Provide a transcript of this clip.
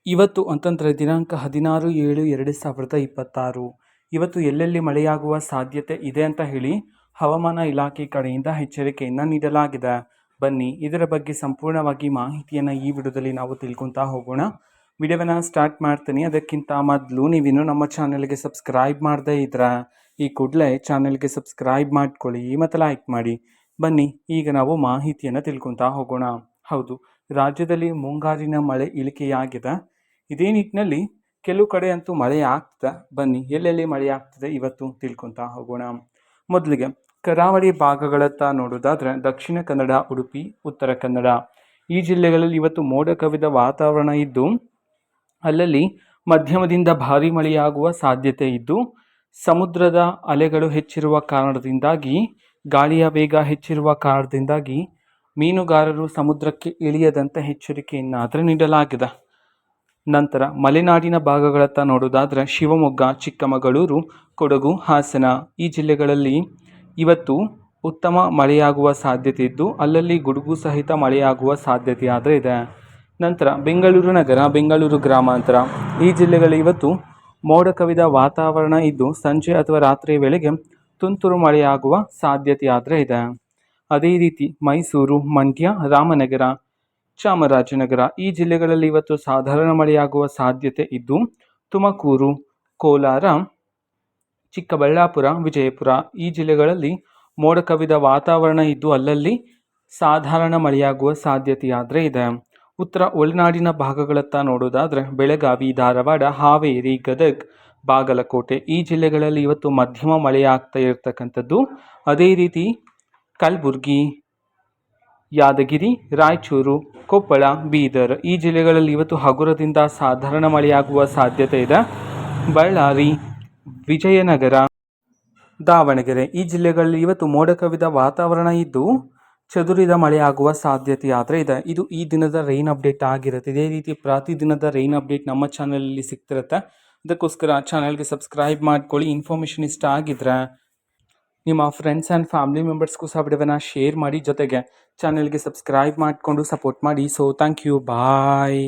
ಇವತ್ತು ಅಂತಂದರೆ ದಿನಾಂಕ 16/7/2026 ಇವತ್ತು ಎಲ್ಲೆಲ್ಲಿ ಮಳೆಯಾಗುವ ಸಾಧ್ಯತೆ ಇದೆ ಅಂತ ಹೇಳಿ ಹವಾಮಾನ ಇಲಾಖೆ ಕಡೆಯಿಂದ ಎಚ್ಚರಿಕೆಯನ್ನು ನೀಡಲಾಗಿದೆ. ಬನ್ನಿ ಇದರ ಬಗ್ಗೆ ಸಂಪೂರ್ಣವಾಗಿ ಮಾಹಿತಿಯನ್ನು ಈ ವಿಡಿಯೋದಲ್ಲಿ ನಾವು ತಿಳ್ಕೊತಾ ಹೋಗೋಣ. ವಿಡಿಯೋವನ್ನು ಸ್ಟಾರ್ಟ್ ಮಾಡ್ತೀನಿ. ಅದಕ್ಕಿಂತ ಮೊದಲು ನೀವಿನ್ನು ನಮ್ಮ ಚಾನೆಲ್ಗೆ ಸಬ್ಸ್ಕ್ರೈಬ್ ಮಾಡದೇ ಇದ್ರೆ ಈ ಕೂಡಲೇ ಚಾನೆಲ್ಗೆ ಸಬ್ಸ್ಕ್ರೈಬ್ ಮಾಡ್ಕೊಳ್ಳಿ ಮತ್ತು ಲೈಕ್ ಮಾಡಿ. ಬನ್ನಿ ಈಗ ನಾವು ಮಾಹಿತಿಯನ್ನು ತಿಳ್ಕೊತಾ ಹೋಗೋಣ. ಹೌದು, ರಾಜ್ಯದಲ್ಲಿ ಮುಂಗಾರಿನ ಮಳೆ ಇಳಿಕೆಯಾಗಿದೆ. ಇದೇ ನಿಟ್ಟಿನಲ್ಲಿ ಕೆಲವು ಕಡೆ ಅಂತೂ ಮಳೆ ಆಗ್ತದೆ. ಬನ್ನಿ ಎಲ್ಲೆಲ್ಲಿ ಮಳೆ ಆಗ್ತದೆ ಇವತ್ತು ತಿಳ್ಕೊತಾ ಹೋಗೋಣ. ಮೊದಲಿಗೆ ಕರಾವಳಿ ಭಾಗಗಳತ್ತ ನೋಡೋದಾದ್ರೆ ದಕ್ಷಿಣ ಕನ್ನಡ, ಉಡುಪಿ, ಉತ್ತರ ಕನ್ನಡ ಈ ಜಿಲ್ಲೆಗಳಲ್ಲಿ ಇವತ್ತು ಮೋಡ ಕವಿದ ವಾತಾವರಣ ಇದ್ದು ಅಲ್ಲಲ್ಲಿ ಮಧ್ಯಮದಿಂದ ಭಾರೀ ಮಳೆಯಾಗುವ ಸಾಧ್ಯತೆ ಇದ್ದು ಸಮುದ್ರದ ಅಲೆಗಳು ಹೆಚ್ಚಿರುವ ಕಾರಣದಿಂದಾಗಿ ಗಾಳಿಯ ವೇಗ ಹೆಚ್ಚಿರುವ ಕಾರಣದಿಂದಾಗಿ ಮೀನುಗಾರರು ಸಮುದ್ರಕ್ಕೆ ಇಳಿಯದಂತೆ ಎಚ್ಚರಿಕೆಯನ್ನಾದರೆ ನೀಡಲಾಗಿದೆ. ನಂತರ ಮಲೆನಾಡಿನ ಭಾಗಗಳತ್ತ ನೋಡೋದಾದರೆ ಶಿವಮೊಗ್ಗ, ಚಿಕ್ಕಮಗಳೂರು, ಕೊಡಗು, ಹಾಸನ ಈ ಜಿಲ್ಲೆಗಳಲ್ಲಿ ಇವತ್ತು ಉತ್ತಮ ಮಳೆಯಾಗುವ ಸಾಧ್ಯತೆ ಇದ್ದು ಅಲ್ಲಲ್ಲಿ ಗುಡುಗು ಸಹಿತ ಮಳೆಯಾಗುವ ಸಾಧ್ಯತೆ ಆದರೆ ಇದೆ. ನಂತರ ಬೆಂಗಳೂರು ನಗರ, ಬೆಂಗಳೂರು ಗ್ರಾಮಾಂತರ ಈ ಜಿಲ್ಲೆಗಳಲ್ಲಿ ಇವತ್ತು ಮೋಡ ಕವಿದ ವಾತಾವರಣ ಇದ್ದು ಸಂಜೆ ಅಥವಾ ರಾತ್ರಿಯ ವೇಳೆಗೆ ತುಂತುರು ಮಳೆಯಾಗುವ ಸಾಧ್ಯತೆ ಆದರೆ ಇದೆ. ಅದೇ ರೀತಿ ಮೈಸೂರು, ಮಂಡ್ಯ, ರಾಮನಗರ, ಚಾಮರಾಜನಗರ ಈ ಜಿಲ್ಲೆಗಳಲ್ಲಿ ಇವತ್ತು ಸಾಧಾರಣ ಮಳೆಯಾಗುವ ಸಾಧ್ಯತೆ ಇದ್ದು ತುಮಕೂರು, ಕೋಲಾರ, ಚಿಕ್ಕಬಳ್ಳಾಪುರ, ವಿಜಯಪುರ ಈ ಜಿಲ್ಲೆಗಳಲ್ಲಿ ಮೋಡ ಕವಿದ ವಾತಾವರಣ ಇದ್ದು ಅಲ್ಲಲ್ಲಿ ಸಾಧಾರಣ ಮಳೆಯಾಗುವ ಸಾಧ್ಯತೆಯಾದರೆ ಇದೆ. ಉತ್ತರ ಒಳನಾಡಿನ ಭಾಗಗಳತ್ತ ನೋಡೋದಾದರೆ ಬೆಳಗಾವಿ, ಧಾರವಾಡ, ಹಾವೇರಿ, ಗದಗ್, ಬಾಗಲಕೋಟೆ ಈ ಜಿಲ್ಲೆಗಳಲ್ಲಿ ಇವತ್ತು ಮಧ್ಯಮ ಮಳೆಯಾಗ್ತಾ ಇರತಕ್ಕಂಥದ್ದು. ಅದೇ ರೀತಿ ಕಲಬುರಗಿ, ಯಾದಗಿರಿ, ರಾಯಚೂರು, ಕೊಪ್ಪಳ, ಬೀದರ್ ಈ ಜಿಲ್ಲೆಗಳಲ್ಲಿ ಇವತ್ತು ಹಗುರದಿಂದ ಸಾಧಾರಣ ಮಳೆಯಾಗುವ ಸಾಧ್ಯತೆ ಇದೆ. ಬಳ್ಳಾರಿ, ವಿಜಯನಗರ, ದಾವಣಗೆರೆ ಈ ಜಿಲ್ಲೆಗಳಲ್ಲಿ ಇವತ್ತು ಮೋಡ ಕವಿದ ವಾತಾವರಣ ಇದ್ದು ಚದುರಿದ ಮಳೆಯಾಗುವ ಸಾಧ್ಯತೆ ಆದರೆ ಇದೆ. ಇದು ಈ ದಿನದ ರೈನ್ ಅಪ್ಡೇಟ್ ಆಗಿರುತ್ತೆ. ಇದೇ ರೀತಿ ಪ್ರತಿದಿನದ ರೈನ್ ಅಪ್ಡೇಟ್ ನಮ್ಮ ಚಾನಲಲ್ಲಿ ಸಿಗ್ತಿರುತ್ತೆ. ಅದಕ್ಕೋಸ್ಕರ ಚಾನಲ್ಗೆ ಸಬ್ಸ್ಕ್ರೈಬ್ ಮಾಡ್ಕೊಳ್ಳಿ. ಇನ್ಫಾರ್ಮೇಷನ್ ಇಷ್ಟ ಆಗಿದ್ರೆ ನಿಮ್ಮ ಫ್ರೆಂಡ್ಸ್ ಆ್ಯಂಡ್ ಫ್ಯಾಮಿಲಿ ಮೆಂಬರ್ಸ್ಗೂ ಸಹ ವಿಡಿಯೋನ ಶೇರ್ ಮಾಡಿ, ಜೊತೆಗೆ ಚಾನೆಲ್ಗೆ ಸಬ್ಸ್ಕ್ರೈಬ್ ಮಾಡಿಕೊಂಡು ಸಪೋರ್ಟ್ ಮಾಡಿ. So thank you, bye.